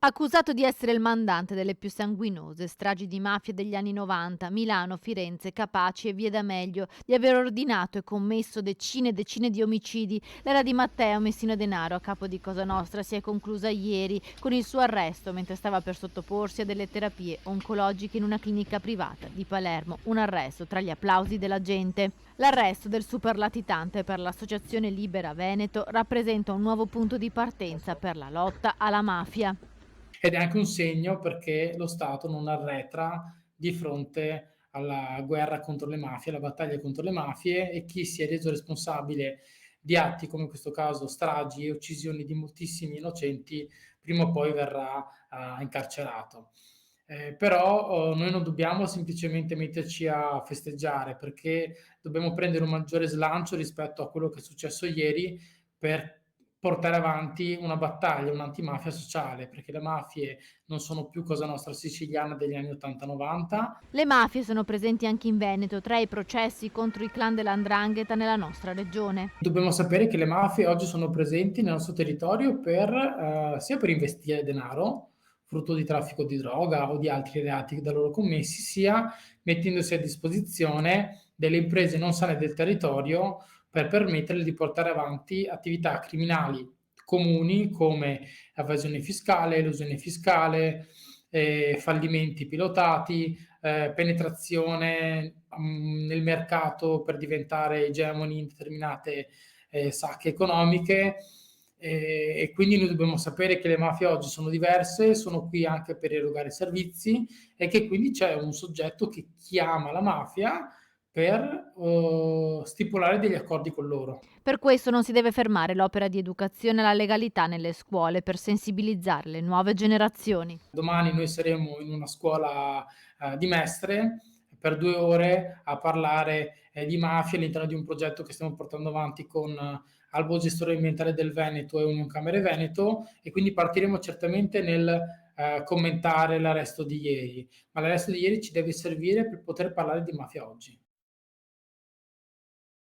Accusato di essere il mandante delle più sanguinose stragi di mafia degli anni 90, Milano, Firenze, Capaci e Via D'Amelio, di aver ordinato e commesso decine e decine di omicidi, l'era di Matteo Messina Denaro, a capo di Cosa Nostra, si è conclusa ieri con il suo arresto mentre stava per sottoporsi a delle terapie oncologiche in una clinica privata di Palermo. Un arresto tra gli applausi della gente. L'arresto del super latitante per l'Associazione Libera Veneto rappresenta un nuovo punto di partenza per la lotta alla mafia. Ed è anche un segno perché lo Stato non arretra di fronte alla guerra contro le mafie, alla battaglia contro le mafie, e chi si è reso responsabile di atti come in questo caso stragi e uccisioni di moltissimi innocenti, prima o poi verrà incarcerato. Però noi non dobbiamo semplicemente metterci a festeggiare, perché dobbiamo prendere un maggiore slancio rispetto a quello che è successo ieri per portare avanti una battaglia, un'antimafia sociale, perché le mafie non sono più Cosa Nostra siciliana degli anni 80-90. Le mafie sono presenti anche in Veneto, tra i processi contro i clan dell''ndrangheta nella nostra regione. Dobbiamo sapere che le mafie oggi sono presenti nel nostro territorio sia per investire denaro, frutto di traffico di droga o di altri reati da loro commessi, sia mettendosi a disposizione delle imprese non sane del territorio per permetterle di portare avanti attività criminali comuni come evasione fiscale, elusione fiscale, fallimenti pilotati, penetrazione nel mercato per diventare egemoni in determinate sacche economiche. E quindi noi dobbiamo sapere che le mafie oggi sono diverse, sono qui anche per erogare servizi, e che quindi c'è un soggetto che chiama la mafia per stipulare degli accordi con loro. Per questo non si deve fermare l'opera di educazione alla legalità nelle scuole per sensibilizzare le nuove generazioni. Domani noi saremo in una scuola di Mestre per 2 ore a parlare di mafia all'interno di un progetto che stiamo portando avanti con Albo Gestore Ambientale del Veneto e Union Camere Veneto, e quindi partiremo certamente nel commentare l'arresto di ieri, ma l'arresto di ieri ci deve servire per poter parlare di mafia oggi.